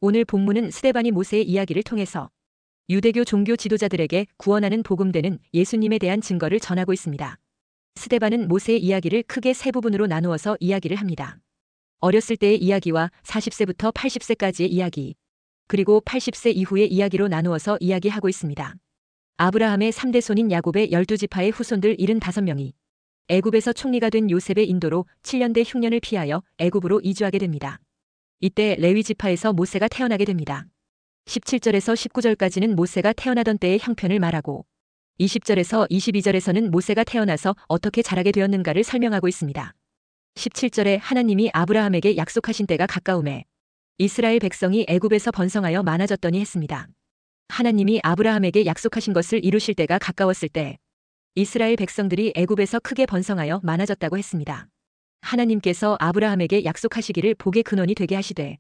오늘 본문은 스데반이 모세의 이야기를 통해서 유대교 종교 지도자들에게 구원하는 복음되는 예수님에 대한 증거를 전하고 있습니다. 스데반은 모세의 이야기를 크게 세 부분으로 나누어서 이야기를 합니다. 어렸을 때의 이야기와 40세부터 80세까지의 이야기, 그리고 80세 이후의 이야기로 나누어서 이야기하고 있습니다. 아브라함의 3대 손인 야곱의 12지파의 후손들 75명이 애굽에서 총리가 된 요셉의 인도로 7년대 흉년을 피하여 애굽으로 이주하게 됩니다. 이때 레위 지파에서 모세가 태어나게 됩니다. 17절에서 19절까지는 모세가 태어나던 때의 형편을 말하고 20절에서 22절에서는 모세가 태어나서 어떻게 자라게 되었는가를 설명하고 있습니다. 17절에 하나님이 아브라함에게 약속하신 때가 가까움에 이스라엘 백성이 애굽에서 번성하여 많아졌더니 했습니다. 하나님이 아브라함에게 약속하신 것을 이루실 때가 가까웠을 때 이스라엘 백성들이 애굽에서 크게 번성하여 많아졌다고 했습니다. 하나님께서 아브라함에게 약속하시기를 복의 근원이 되게 하시되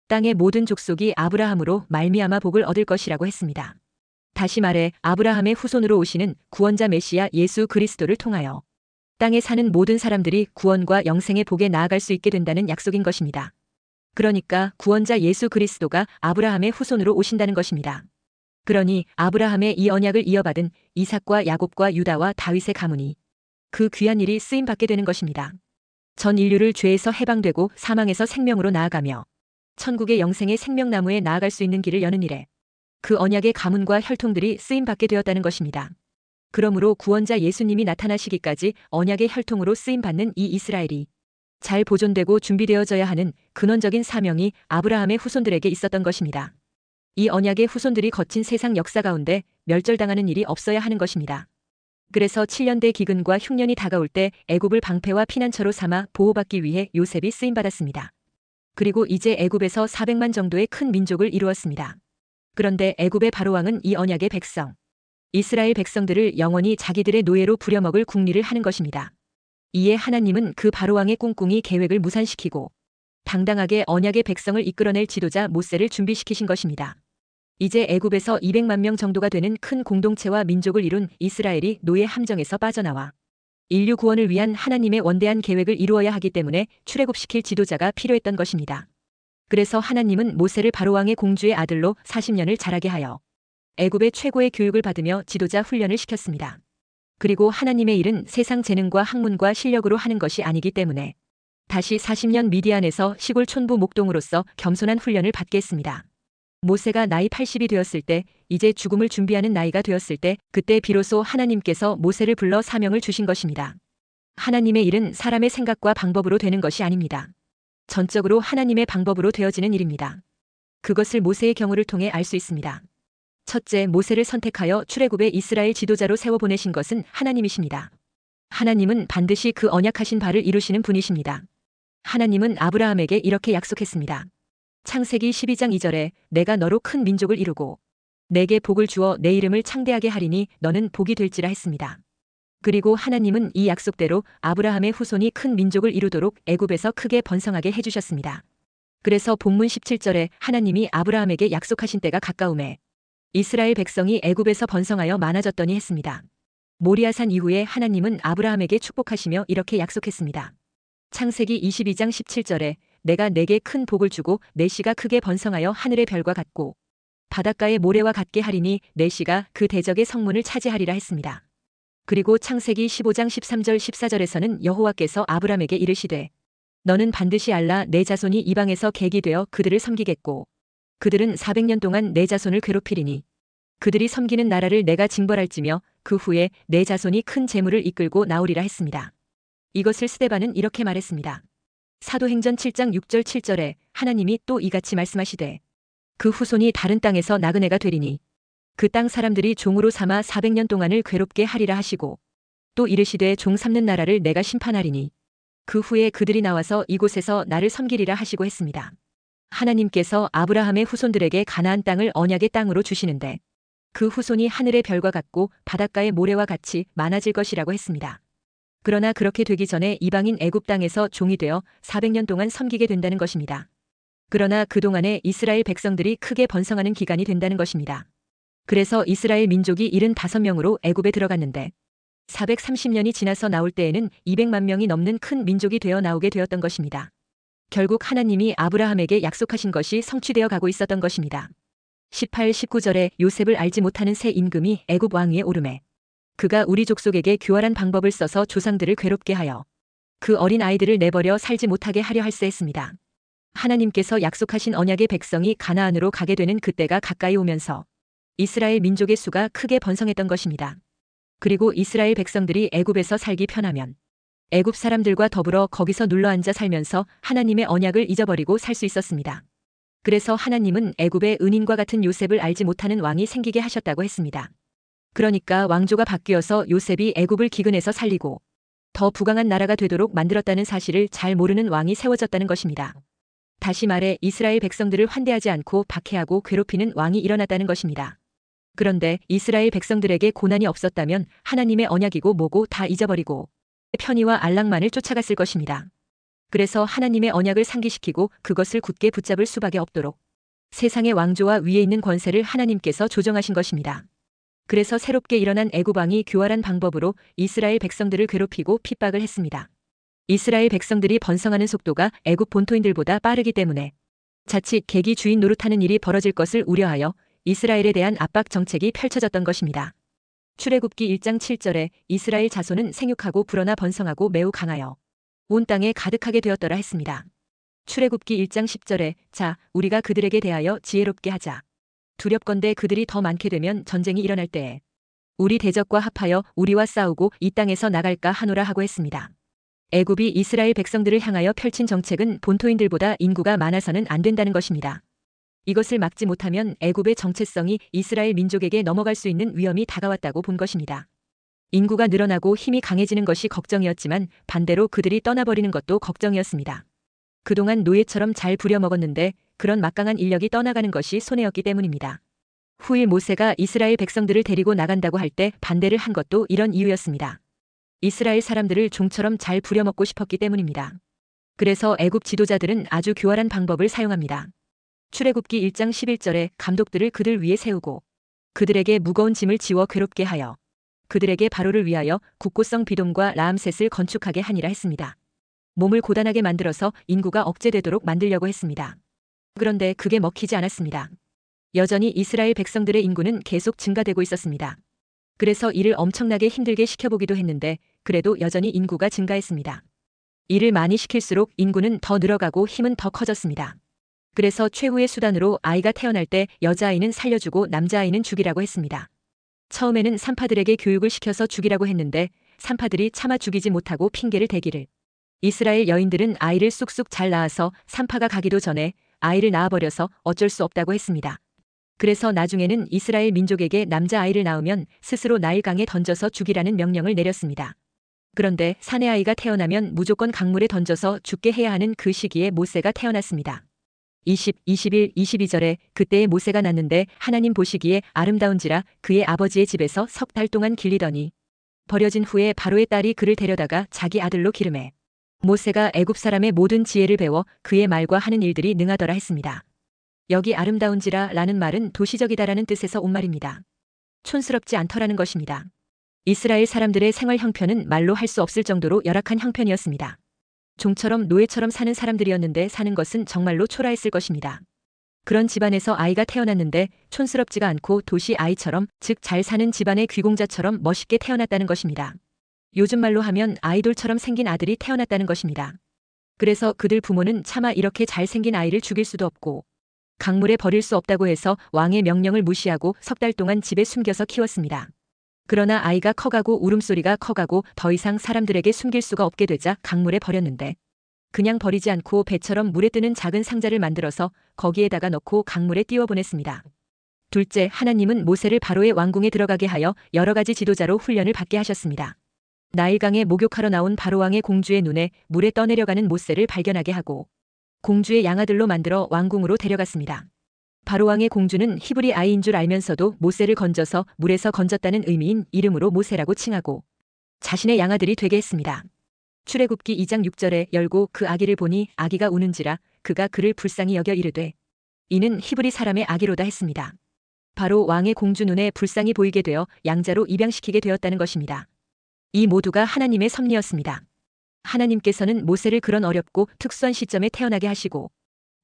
땅의 모든 족속이 아브라함으로 말미암아 복을 얻을 것이라고 했습니다. 다시 말해 아브라함의 후손으로 오시는 구원자 메시아 예수 그리스도를 통하여 땅에 사는 모든 사람들이 구원과 영생의 복에 나아갈 수 있게 된다는 약속인 것입니다. 그러니까 구원자 예수 그리스도가 아브라함의 후손으로 오신다는 것입니다. 그러니 아브라함의 이 언약을 이어받은 이삭과 야곱과 유다와 다윗의 가문이 그 귀한 일이 쓰임받게 되는 것입니다. 전 인류를 죄에서 해방되고 사망에서 생명으로 나아가며 천국의 영생의 생명나무에 나아갈 수 있는 길을 여는 일에 그 언약의 가문과 혈통들이 쓰임받게 되었다는 것입니다. 그러므로 구원자 예수님이 나타나시기까지 언약의 혈통으로 쓰임받는 이 이스라엘이 잘 보존되고 준비되어져야 하는 근원적인 사명이 아브라함의 후손들에게 있었던 것입니다. 이 언약의 후손들이 거친 세상 역사 가운데 멸절당하는 일이 없어야 하는 것입니다. 그래서 7년대 기근과 흉년이 다가올 때 애굽을 방패와 피난처로 삼아 보호받기 위해 요셉이 쓰임받았습니다. 그리고 이제 애굽에서 400만 정도의 큰 민족을 이루었습니다. 그런데 애굽의 바로왕은 이 언약의 백성, 이스라엘 백성들을 영원히 자기들의 노예로 부려먹을 궁리를 하는 것입니다. 이에 하나님은 그 바로왕의 꿍꿍이 계획을 무산시키고 당당하게 언약의 백성을 이끌어낼 지도자 모세를 준비시키신 것입니다. 이제 애굽에서 200만 명 정도가 되는 큰 공동체와 민족을 이룬 이스라엘이 노예 함정에서 빠져나와 인류 구원을 위한 하나님의 원대한 계획을 이루어야 하기 때문에 출애굽시킬 지도자가 필요했던 것입니다. 그래서 하나님은 모세를 바로왕의 공주의 아들로 40년을 자라게 하여 애굽의 최고의 교육을 받으며 지도자 훈련을 시켰습니다. 그리고 하나님의 일은 세상 재능과 학문과 실력으로 하는 것이 아니기 때문에 다시 40년 미디안에서 시골 촌부 목동으로서 겸손한 훈련을 받게 했습니다. 모세가 나이 80이 되었을 때, 이제 죽음을 준비하는 나이가 되었을 때, 그때 비로소 하나님께서 모세를 불러 사명을 주신 것입니다. 하나님의 일은 사람의 생각과 방법으로 되는 것이 아닙니다. 전적으로 하나님의 방법으로 되어지는 일입니다. 그것을 모세의 경우를 통해 알 수 있습니다. 첫째, 모세를 선택하여 출애굽의 이스라엘 지도자로 세워보내신 것은 하나님이십니다. 하나님은 반드시 그 언약하신 바를 이루시는 분이십니다. 하나님은 아브라함에게 이렇게 약속했습니다. 창세기 12장 2절에 내가 너로 큰 민족을 이루고 내게 복을 주어 내 이름을 창대하게 하리니 너는 복이 될지라 했습니다. 그리고 하나님은 이 약속대로 아브라함의 후손이 큰 민족을 이루도록 애굽에서 크게 번성하게 해주셨습니다. 그래서 본문 17절에 하나님이 아브라함에게 약속하신 때가 가까움에 이스라엘 백성이 애굽에서 번성하여 많아졌더니 했습니다. 모리아산 이후에 하나님은 아브라함에게 축복하시며 이렇게 약속했습니다. 창세기 22장 17절에 내가 내게 큰 복을 주고 내 씨가 크게 번성하여 하늘의 별과 같고 바닷가의 모래와 같게 하리니 내 씨가 그 대적의 성문을 차지하리라 했습니다. 그리고 창세기 15장 13절 14절에서는 여호와께서 아브람에게 이르시되 너는 반드시 알라 내 자손이 이방에서 객이 되어 그들을 섬기겠고 그들은 400년 동안 내 자손을 괴롭히리니 그들이 섬기는 나라를 내가 징벌할지며 그 후에 내 자손이 큰 재물을 이끌고 나오리라 했습니다. 이것을 스데반은 이렇게 말했습니다. 사도행전 7장 6절 7절에 하나님이 또 이같이 말씀하시되 그 후손이 다른 땅에서 나그네가 되리니 그 땅 사람들이 종으로 삼아 400년 동안을 괴롭게 하리라 하시고 또 이르시되 종 삼는 나라를 내가 심판하리니 그 후에 그들이 나와서 이곳에서 나를 섬기리라 하시고 했습니다. 하나님께서 아브라함의 후손들에게 가나안 땅을 언약의 땅으로 주시는데 그 후손이 하늘의 별과 같고 바닷가의 모래와 같이 많아질 것이라고 했습니다. 그러나 그렇게 되기 전에 이방인 애굽 땅에서 종이 되어 400년 동안 섬기게 된다는 것입니다. 그러나 그동안에 이스라엘 백성들이 크게 번성하는 기간이 된다는 것입니다. 그래서 이스라엘 민족이 75명으로 애굽에 들어갔는데 430년이 지나서 나올 때에는 200만 명이 넘는 큰 민족이 되어 나오게 되었던 것입니다. 결국 하나님이 아브라함에게 약속하신 것이 성취되어 가고 있었던 것입니다. 18, 19절에 요셉을 알지 못하는 새 임금이 애굽 왕위에 오르매 그가 우리 족속에게 교활한 방법을 써서 조상들을 괴롭게 하여 그 어린 아이들을 내버려 살지 못하게 하려 할세 했습니다. 하나님께서 약속하신 언약의 백성이 가나안으로 가게 되는 그때가 가까이 오면서 이스라엘 민족의 수가 크게 번성했던 것입니다. 그리고 이스라엘 백성들이 애굽에서 살기 편하면 애굽 사람들과 더불어 거기서 눌러앉아 살면서 하나님의 언약을 잊어버리고 살 수 있었습니다. 그래서 하나님은 애굽의 은인과 같은 요셉을 알지 못하는 왕이 생기게 하셨다고 했습니다. 그러니까 왕조가 바뀌어서 요셉이 애굽을 기근에서 살리고 더 부강한 나라가 되도록 만들었다는 사실을 잘 모르는 왕이 세워졌다는 것입니다. 다시 말해 이스라엘 백성들을 환대하지 않고 박해하고 괴롭히는 왕이 일어났다는 것입니다. 그런데 이스라엘 백성들에게 고난이 없었다면 하나님의 언약이고 뭐고 다 잊어버리고 편의와 안락만을 쫓아갔을 것입니다. 그래서 하나님의 언약을 상기시키고 그것을 굳게 붙잡을 수밖에 없도록 세상의 왕조와 위에 있는 권세를 하나님께서 조정하신 것입니다. 그래서 새롭게 일어난 애굽 왕이 교활한 방법으로 이스라엘 백성들을 괴롭히고 핍박을 했습니다. 이스라엘 백성들이 번성하는 속도가 애굽 본토인들보다 빠르기 때문에 자칫 계기 주인 노릇하는 일이 벌어질 것을 우려하여 이스라엘에 대한 압박 정책이 펼쳐졌던 것입니다. 출애굽기 1장 7절에 이스라엘 자손은 생육하고 불어나 번성하고 매우 강하여 온 땅에 가득하게 되었더라 했습니다. 출애굽기 1장 10절에 자, 우리가 그들에게 대하여 지혜롭게 하자. 두렵건대 그들이 더 많게 되면 전쟁이 일어날 때에 우리 대적과 합하여 우리와 싸우고 이 땅에서 나갈까 하노라 하고 했습니다. 애굽이 이스라엘 백성들을 향하여 펼친 정책은 본토인들보다 인구가 많아서는 안 된다는 것입니다. 이것을 막지 못하면 애굽의 정체성이 이스라엘 민족에게 넘어갈 수 있는 위험이 다가왔다고 본 것입니다. 인구가 늘어나고 힘이 강해지는 것이 걱정이었지만 반대로 그들이 떠나버리는 것도 걱정이었습니다. 그동안 노예처럼 잘 부려먹었는데 그런 막강한 인력이 떠나가는 것이 손해였기 때문입니다. 후일 모세가 이스라엘 백성들을 데리고 나간다고 할 때 반대를 한 것도 이런 이유였습니다. 이스라엘 사람들을 종처럼 잘 부려먹고 싶었기 때문입니다. 그래서 애굽 지도자들은 아주 교활한 방법을 사용합니다. 출애굽기 1장 11절에 감독들을 그들 위에 세우고 그들에게 무거운 짐을 지워 괴롭게 하여 그들에게 바로를 위하여 국고성 비돔과 라암셋을 건축하게 하니라 했습니다. 몸을 고단하게 만들어서 인구가 억제되도록 만들려고 했습니다. 그런데 그게 먹히지 않았습니다. 여전히 이스라엘 백성들의 인구는 계속 증가되고 있었습니다. 그래서 이를 엄청나게 힘들게 시켜보기도 했는데 그래도 여전히 인구가 증가했습니다. 일을 많이 시킬수록 인구는 더 늘어가고 힘은 더 커졌습니다. 그래서 최후의 수단으로 아이가 태어날 때 여자아이는 살려주고 남자아이는 죽이라고 했습니다. 처음에는 산파들에게 교육을 시켜서 죽이라고 했는데 산파들이 차마 죽이지 못하고 핑계를 대기를 이스라엘 여인들은 아이를 쑥쑥 잘 낳아서 산파가 가기도 전에 아이를 낳아버려서 어쩔 수 없다고 했습니다. 그래서 나중에는 이스라엘 민족에게 남자아이를 낳으면 스스로 나일강에 던져서 죽이라는 명령을 내렸습니다. 그런데 사내아이가 태어나면 무조건 강물에 던져서 죽게 해야 하는 그 시기에 모세가 태어났습니다. 20, 21, 22절에 그때에 모세가 낳는데 하나님 보시기에 아름다운지라 그의 아버지의 집에서 석 달 동안 길리더니 버려진 후에 바로의 딸이 그를 데려다가 자기 아들로 기르매 모세가 애굽 사람의 모든 지혜를 배워 그의 말과 하는 일들이 능하더라 했습니다. 여기 아름다운지라 라는 말은 도시적이다라는 뜻에서 온 말입니다. 촌스럽지 않더라는 것입니다. 이스라엘 사람들의 생활 형편은 말로 할 수 없을 정도로 열악한 형편이었습니다. 종처럼 노예처럼 사는 사람들이었는데 사는 것은 정말로 초라했을 것입니다. 그런 집안에서 아이가 태어났는데 촌스럽지가 않고 도시 아이처럼 즉 잘 사는 집안의 귀공자처럼 멋있게 태어났다는 것입니다. 요즘 말로 하면 아이돌처럼 생긴 아들이 태어났다는 것입니다. 그래서 그들 부모는 차마 이렇게 잘생긴 아이를 죽일 수도 없고 강물에 버릴 수 없다고 해서 왕의 명령을 무시하고 석 달 동안 집에 숨겨서 키웠습니다. 그러나 아이가 커가고 울음소리가 커가고 더 이상 사람들에게 숨길 수가 없게 되자 강물에 버렸는데 그냥 버리지 않고 배처럼 물에 뜨는 작은 상자를 만들어서 거기에다가 넣고 강물에 띄워보냈습니다. 둘째, 하나님은 모세를 바로의 왕궁에 들어가게 하여 여러 가지 지도자로 훈련을 받게 하셨습니다. 나일강에 목욕하러 나온 바로왕의 공주의 눈에 물에 떠내려가는 모세를 발견하게 하고 공주의 양아들로 만들어 왕궁으로 데려갔습니다. 바로왕의 공주는 히브리 아이인 줄 알면서도 모세를 건져서 물에서 건졌다는 의미인 이름으로 모세라고 칭하고 자신의 양아들이 되게 했습니다. 출애굽기 2장 6절에 열고 그 아기를 보니 아기가 우는지라 그가 그를 불쌍히 여겨 이르되 이는 히브리 사람의 아기로다 했습니다. 바로 왕의 공주 눈에 불쌍히 보이게 되어 양자로 입양시키게 되었다는 것입니다. 이 모두가 하나님의 섭리였습니다. 하나님께서는 모세를 그런 어렵고 특수한 시점에 태어나게 하시고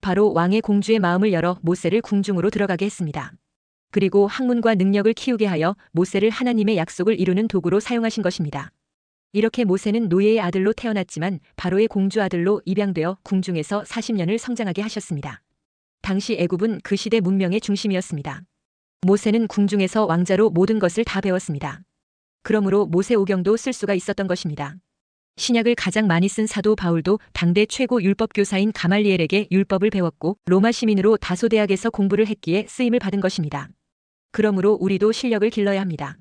바로 왕의 공주의 마음을 열어 모세를 궁중으로 들어가게 했습니다. 그리고 학문과 능력을 키우게 하여 모세를 하나님의 약속을 이루는 도구로 사용하신 것입니다. 이렇게 모세는 노예의 아들로 태어났지만 바로의 공주 아들로 입양되어 궁중에서 40년을 성장하게 하셨습니다. 당시 애굽은 그 시대 문명의 중심이었습니다. 모세는 궁중에서 왕자로 모든 것을 다 배웠습니다. 그러므로 모세오경도 쓸 수가 있었던 것입니다. 신약을 가장 많이 쓴 사도 바울도 당대 최고 율법 교사인 가말리엘에게 율법을 배웠고 로마 시민으로 다소 대학에서 공부를 했기에 쓰임을 받은 것입니다. 그러므로 우리도 실력을 길러야 합니다.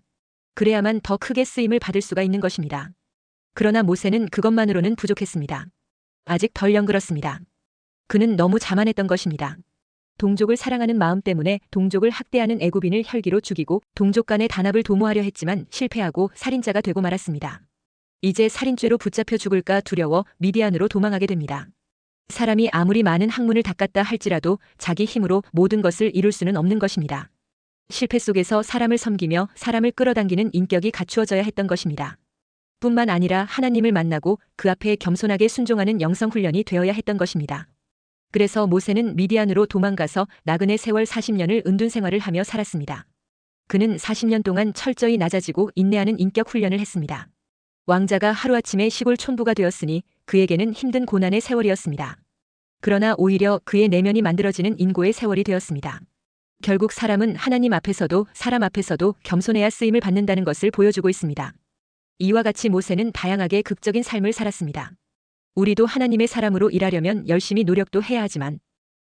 그래야만 더 크게 쓰임을 받을 수가 있는 것입니다. 그러나 모세는 그것만으로는 부족했습니다. 아직 덜 영글었습니다. 그는 너무 자만했던 것입니다. 동족을 사랑하는 마음 때문에 동족을 학대하는 애굽인을 혈기로 죽이고 동족 간의 단합을 도모하려 했지만 실패하고 살인자가 되고 말았습니다. 이제 살인죄로 붙잡혀 죽을까 두려워 미디안으로 도망하게 됩니다. 사람이 아무리 많은 학문을 닦았다 할지라도 자기 힘으로 모든 것을 이룰 수는 없는 것입니다. 실패 속에서 사람을 섬기며 사람을 끌어당기는 인격이 갖추어져야 했던 것입니다. 뿐만 아니라 하나님을 만나고 그 앞에 겸손하게 순종하는 영성훈련이 되어야 했던 것입니다. 그래서 모세는 미디안으로 도망가서 나그네 세월 40년을 은둔 생활을 하며 살았습니다. 그는 40년 동안 철저히 낮아지고 인내하는 인격 훈련을 했습니다. 왕자가 하루아침에 시골 촌부가 되었으니 그에게는 힘든 고난의 세월이었습니다. 그러나 오히려 그의 내면이 만들어지는 인고의 세월이 되었습니다. 결국 사람은 하나님 앞에서도 사람 앞에서도 겸손해야 쓰임을 받는다는 것을 보여주고 있습니다. 이와 같이 모세는 다양하게 극적인 삶을 살았습니다. 우리도 하나님의 사람으로 일하려면 열심히 노력도 해야 하지만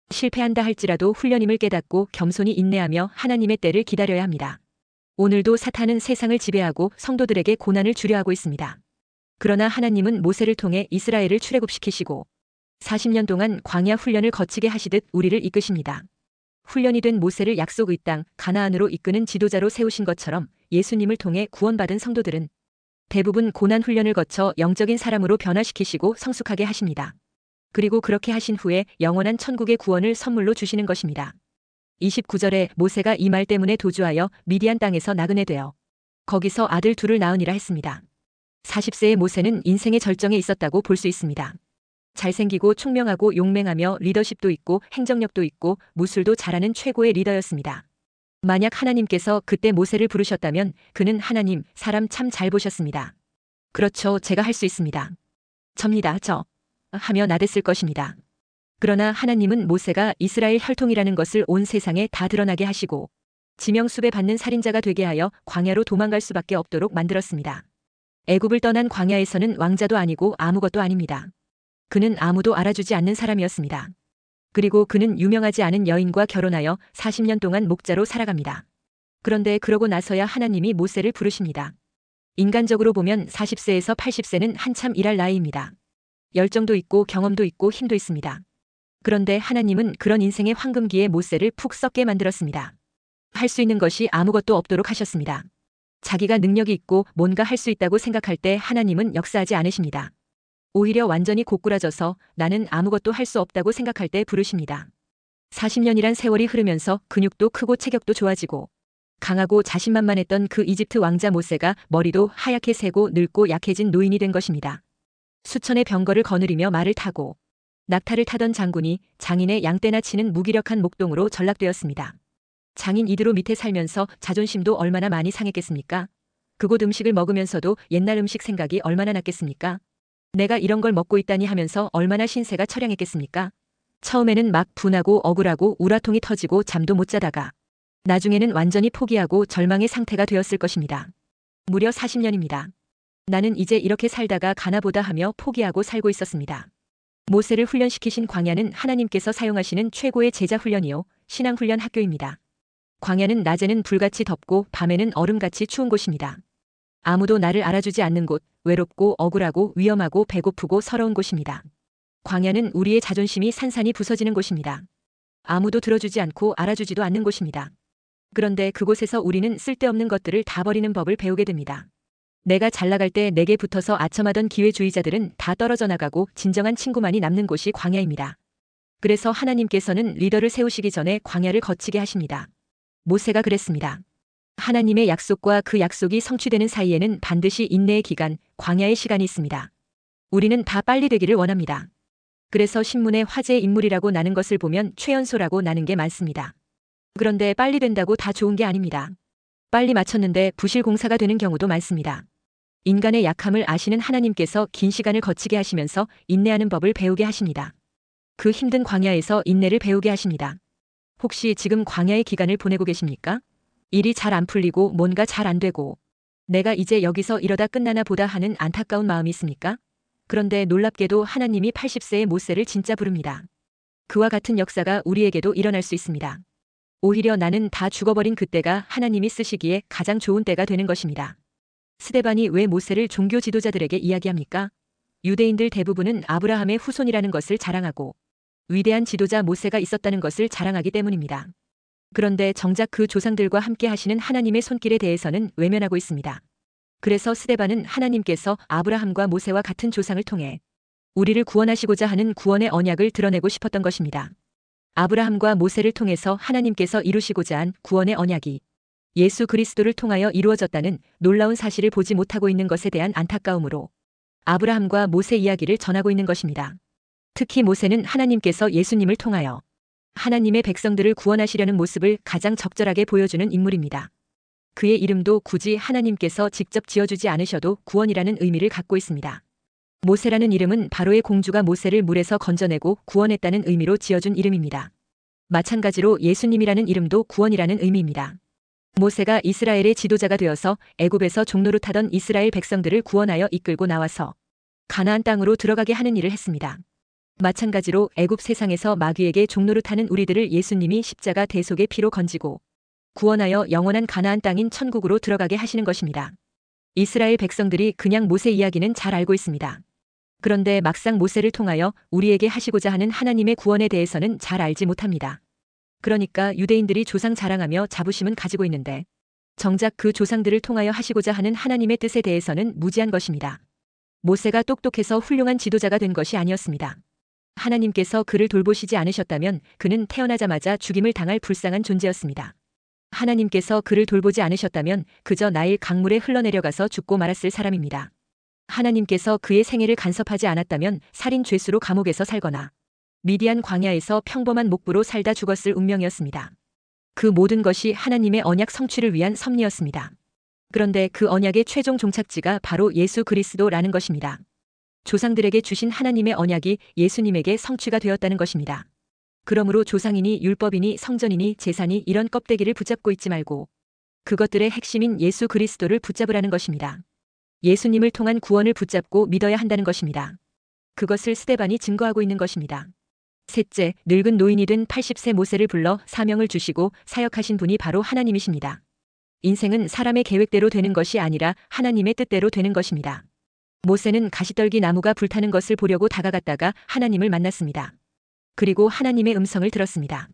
실패한다 할지라도 훈련임을 깨닫고 겸손히 인내하며 하나님의 때를 기다려야 합니다. 오늘도 사탄은 세상을 지배하고 성도들에게 고난을 주려 하고 있습니다. 그러나 하나님은 모세를 통해 이스라엘을 출애굽시키시고 40년 동안 광야 훈련을 거치게 하시듯 우리를 이끄십니다. 훈련이 된 모세를 약속의 땅 가나안으로 이끄는 지도자로 세우신 것처럼 예수님을 통해 구원받은 성도들은 대부분 고난 훈련을 거쳐 영적인 사람으로 변화시키시고 성숙하게 하십니다. 그리고 그렇게 하신 후에 영원한 천국의 구원을 선물로 주시는 것입니다. 29절에 모세가 이 말 때문에 도주하여 미디안 땅에서 나그네 되어 거기서 아들 둘을 낳으니라 했습니다. 40세의 모세는 인생의 절정에 있었다고 볼 수 있습니다. 잘생기고 총명하고 용맹하며 리더십도 있고 행정력도 있고 무술도 잘하는 최고의 리더였습니다. 만약 하나님께서 그때 모세를 부르셨다면 그는 하나님, 사람 참 잘 보셨습니다. 그렇죠, 제가 할 수 있습니다. 접니다, 하며 나댔을 것입니다. 그러나 하나님은 모세가 이스라엘 혈통이라는 것을 온 세상에 다 드러나게 하시고 지명수배 받는 살인자가 되게 하여 광야로 도망갈 수밖에 없도록 만들었습니다. 애굽을 떠난 광야에서는 왕자도 아니고 아무것도 아닙니다. 그는 아무도 알아주지 않는 사람이었습니다. 그리고 그는 유명하지 않은 여인과 결혼하여 40년 동안 목자로 살아갑니다. 그런데 그러고 나서야 하나님이 모세를 부르십니다. 인간적으로 보면 40세에서 80세는 한참 일할 나이입니다. 열정도 있고 경험도 있고 힘도 있습니다. 그런데 하나님은 그런 인생의 황금기에 모세를 푹 썩게 만들었습니다. 할 수 있는 것이 아무것도 없도록 하셨습니다. 자기가 능력이 있고 뭔가 할 수 있다고 생각할 때 하나님은 역사하지 않으십니다. 오히려 완전히 고꾸라져서 나는 아무것도 할 수 없다고 생각할 때 부르십니다. 40년이란 세월이 흐르면서 근육도 크고 체격도 좋아지고 강하고 자신만만했던 그 이집트 왕자 모세가 머리도 하얗게 새고 늙고 약해진 노인이 된 것입니다. 수천의 병거를 거느리며 말을 타고 낙타를 타던 장군이 장인의 양떼나 치는 무기력한 목동으로 전락되었습니다. 장인 이드로 밑에 살면서 자존심도 얼마나 많이 상했겠습니까? 그곳 음식을 먹으면서도 옛날 음식 생각이 얼마나 났겠습니까? 내가 이런 걸 먹고 있다니 하면서 얼마나 신세가 처량했겠습니까? 처음에는 막 분하고 억울하고 우라통이 터지고 잠도 못 자다가 나중에는 완전히 포기하고 절망의 상태가 되었을 것입니다. 무려 40년입니다. 나는 이제 이렇게 살다가 가나보다 하며 포기하고 살고 있었습니다. 모세를 훈련시키신 광야는 하나님께서 사용하시는 최고의 제자 훈련이요 신앙훈련 학교입니다. 광야는 낮에는 불같이 덥고 밤에는 얼음같이 추운 곳입니다. 아무도 나를 알아주지 않는 곳, 외롭고 억울하고 위험하고 배고프고 서러운 곳입니다. 광야는 우리의 자존심이 산산이 부서지는 곳입니다. 아무도 들어주지 않고 알아주지도 않는 곳입니다. 그런데 그곳에서 우리는 쓸데없는 것들을 다 버리는 법을 배우게 됩니다. 내가 잘 나갈 때 내게 붙어서 아첨하던 기회주의자들은 다 떨어져 나가고 진정한 친구만이 남는 곳이 광야입니다. 그래서 하나님께서는 리더를 세우시기 전에 광야를 거치게 하십니다. 모세가 그랬습니다. 하나님의 약속과 그 약속이 성취되는 사이에는 반드시 인내의 기간, 광야의 시간이 있습니다. 우리는 다 빨리 되기를 원합니다. 그래서 신문에 화제의 인물이라고 나는 것을 보면 최연소라고 나는 게 많습니다. 그런데 빨리 된다고 다 좋은 게 아닙니다. 빨리 마쳤는데 부실 공사가 되는 경우도 많습니다. 인간의 약함을 아시는 하나님께서 긴 시간을 거치게 하시면서 인내하는 법을 배우게 하십니다. 그 힘든 광야에서 인내를 배우게 하십니다. 혹시 지금 광야의 기간을 보내고 계십니까? 일이 잘 안 풀리고 뭔가 잘 안 되고 내가 이제 여기서 이러다 끝나나 보다 하는 안타까운 마음이 있습니까? 그런데 놀랍게도 하나님이 80세의 모세를 진짜 부릅니다. 그와 같은 역사가 우리에게도 일어날 수 있습니다. 오히려 나는 다 죽어버린 그때가 하나님이 쓰시기에 가장 좋은 때가 되는 것입니다. 스데반이 왜 모세를 종교 지도자들에게 이야기합니까? 유대인들 대부분은 아브라함의 후손이라는 것을 자랑하고 위대한 지도자 모세가 있었다는 것을 자랑하기 때문입니다. 그런데 정작 그 조상들과 함께 하시는 하나님의 손길에 대해서는 외면하고 있습니다. 그래서 스데반은 하나님께서 아브라함과 모세와 같은 조상을 통해 우리를 구원하시고자 하는 구원의 언약을 드러내고 싶었던 것입니다. 아브라함과 모세를 통해서 하나님께서 이루시고자 한 구원의 언약이 예수 그리스도를 통하여 이루어졌다는 놀라운 사실을 보지 못하고 있는 것에 대한 안타까움으로 아브라함과 모세 이야기를 전하고 있는 것입니다. 특히 모세는 하나님께서 예수님을 통하여 하나님의 백성들을 구원하시려는 모습을 가장 적절하게 보여주는 인물입니다. 그의 이름도 굳이 하나님께서 직접 지어주지 않으셔도 구원이라는 의미를 갖고 있습니다. 모세라는 이름은 바로의 공주가 모세를 물에서 건져내고 구원했다는 의미로 지어준 이름입니다. 마찬가지로 예수님이라는 이름도 구원이라는 의미입니다. 모세가 이스라엘의 지도자가 되어서 애굽에서 종노릇하던 이스라엘 백성들을 구원하여 이끌고 나와서 가나안 땅으로 들어가게 하는 일을 했습니다. 마찬가지로 애굽 세상에서 마귀에게 종노릇하는 우리들을 예수님이 십자가 대속의 피로 건지고 구원하여 영원한 가나안 땅인 천국으로 들어가게 하시는 것입니다. 이스라엘 백성들이 그냥 모세 이야기는 잘 알고 있습니다. 그런데 막상 모세를 통하여 우리에게 하시고자 하는 하나님의 구원에 대해서는 잘 알지 못합니다. 그러니까 유대인들이 조상 자랑하며 자부심은 가지고 있는데 정작 그 조상들을 통하여 하시고자 하는 하나님의 뜻에 대해서는 무지한 것입니다. 모세가 똑똑해서 훌륭한 지도자가 된 것이 아니었습니다. 하나님께서 그를 돌보시지 않으셨다면 그는 태어나자마자 죽임을 당할 불쌍한 존재였습니다. 하나님께서 그를 돌보지 않으셨다면 그저 나일 강물에 흘러내려가서 죽고 말았을 사람입니다. 하나님께서 그의 생애를 간섭하지 않았다면 살인 죄수로 감옥에서 살거나 미디안 광야에서 평범한 목부로 살다 죽었을 운명이었습니다. 그 모든 것이 하나님의 언약 성취를 위한 섭리였습니다. 그런데 그 언약의 최종 종착지가 바로 예수 그리스도라는 것입니다. 조상들에게 주신 하나님의 언약이 예수님에게 성취가 되었다는 것입니다. 그러므로 조상이니 율법이니 성전이니 제사니 이런 껍데기를 붙잡고 있지 말고 그것들의 핵심인 예수 그리스도를 붙잡으라는 것입니다. 예수님을 통한 구원을 붙잡고 믿어야 한다는 것입니다. 그것을 스데반이 증거하고 있는 것입니다. 셋째, 늙은 노인이 된 80세 모세를 불러 사명을 주시고 사역하신 분이 바로 하나님이십니다. 인생은 사람의 계획대로 되는 것이 아니라 하나님의 뜻대로 되는 것입니다. 모세는 가시떨기 나무가 불타는 것을 보려고 다가갔다가 하나님을 만났습니다. 그리고 하나님의 음성을 들었습니다.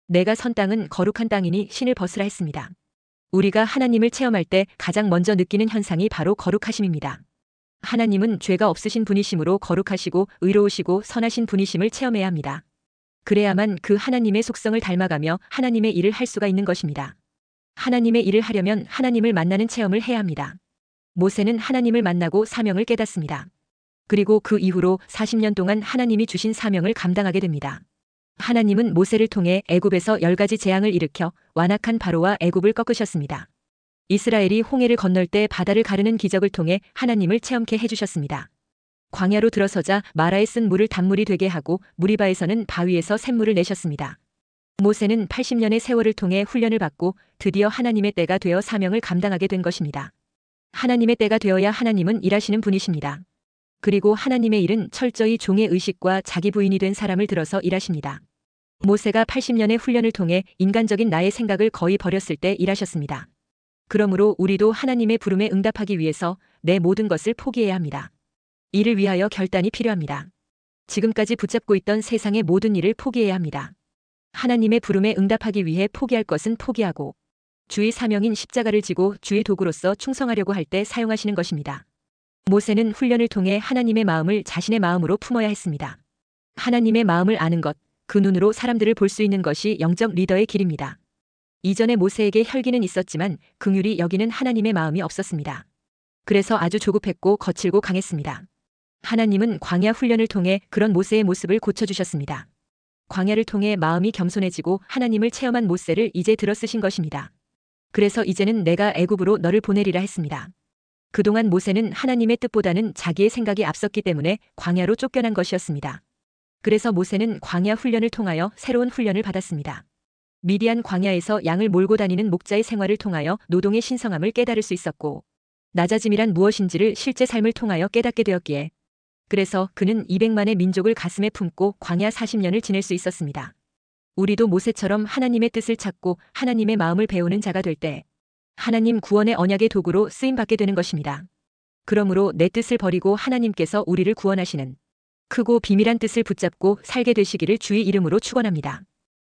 내가 선 땅은 거룩한 땅이니 신을 벗으라 했습니다. 우리가 하나님을 체험할 때 가장 먼저 느끼는 현상이 바로 거룩하심입니다. 하나님은 죄가 없으신 분이시므로 거룩하시고 의로우시고 선하신 분이심을 체험해야 합니다. 그래야만 그 하나님의 속성을 닮아가며 하나님의 일을 할 수가 있는 것입니다. 하나님의 일을 하려면 하나님을 만나는 체험을 해야 합니다. 모세는 하나님을 만나고 사명을 깨닫습니다. 그리고 그 이후로 40년 동안 하나님이 주신 사명을 감당하게 됩니다. 하나님은 모세를 통해 애굽에서 10가지 재앙을 일으켜 완악한 바로와 애굽을 꺾으셨습니다. 이스라엘이 홍해를 건널 때 바다를 가르는 기적을 통해 하나님을 체험케 해주셨습니다. 광야로 들어서자 마라에 쓴 물을 단물이 되게 하고 무리바에서는 바위에서 샘물을 내셨습니다. 모세는 80년의 세월을 통해 훈련을 받고 드디어 하나님의 때가 되어 사명을 감당하게 된 것입니다. 하나님의 때가 되어야 하나님은 일하시는 분이십니다. 그리고 하나님의 일은 철저히 종의 의식과 자기 부인이 된 사람을 들어서 일하십니다. 모세가 80년의 훈련을 통해 인간적인 나의 생각을 거의 버렸을 때 일하셨습니다. 그러므로 우리도 하나님의 부름에 응답하기 위해서 내 모든 것을 포기해야 합니다. 이를 위하여 결단이 필요합니다. 지금까지 붙잡고 있던 세상의 모든 일을 포기해야 합니다. 하나님의 부름에 응답하기 위해 포기할 것은 포기하고 주의 사명인 십자가를 지고 주의 도구로서 충성하려고 할 때 사용하시는 것입니다. 모세는 훈련을 통해 하나님의 마음을 자신의 마음으로 품어야 했습니다. 하나님의 마음을 아는 것, 그 눈으로 사람들을 볼 수 있는 것이 영적 리더의 길입니다. 이전에 모세에게 혈기는 있었지만 긍휼히 여기는 하나님의 마음이 없었습니다. 그래서 아주 조급했고 거칠고 강했습니다. 하나님은 광야 훈련을 통해 그런 모세의 모습을 고쳐주셨습니다. 광야를 통해 마음이 겸손해지고 하나님을 체험한 모세를 이제 들어쓰신 것입니다. 그래서 이제는 내가 애굽으로 너를 보내리라 했습니다. 그동안 모세는 하나님의 뜻보다는 자기의 생각이 앞섰기 때문에 광야로 쫓겨난 것이었습니다. 그래서 모세는 광야 훈련을 통하여 새로운 훈련을 받았습니다. 미디안 광야에서 양을 몰고 다니는 목자의 생활을 통하여 노동의 신성함을 깨달을 수 있었고, 낮아짐이란 무엇인지를 실제 삶을 통하여 깨닫게 되었기에, 그래서 그는 200만의 민족을 가슴에 품고 광야 40년을 지낼 수 있었습니다. 우리도 모세처럼 하나님의 뜻을 찾고 하나님의 마음을 배우는 자가 될 때, 하나님 구원의 언약의 도구로 쓰임받게 되는 것입니다. 그러므로 내 뜻을 버리고 하나님께서 우리를 구원하시는 크고 비밀한 뜻을 붙잡고 살게 되시기를 주의 이름으로 축원합니다.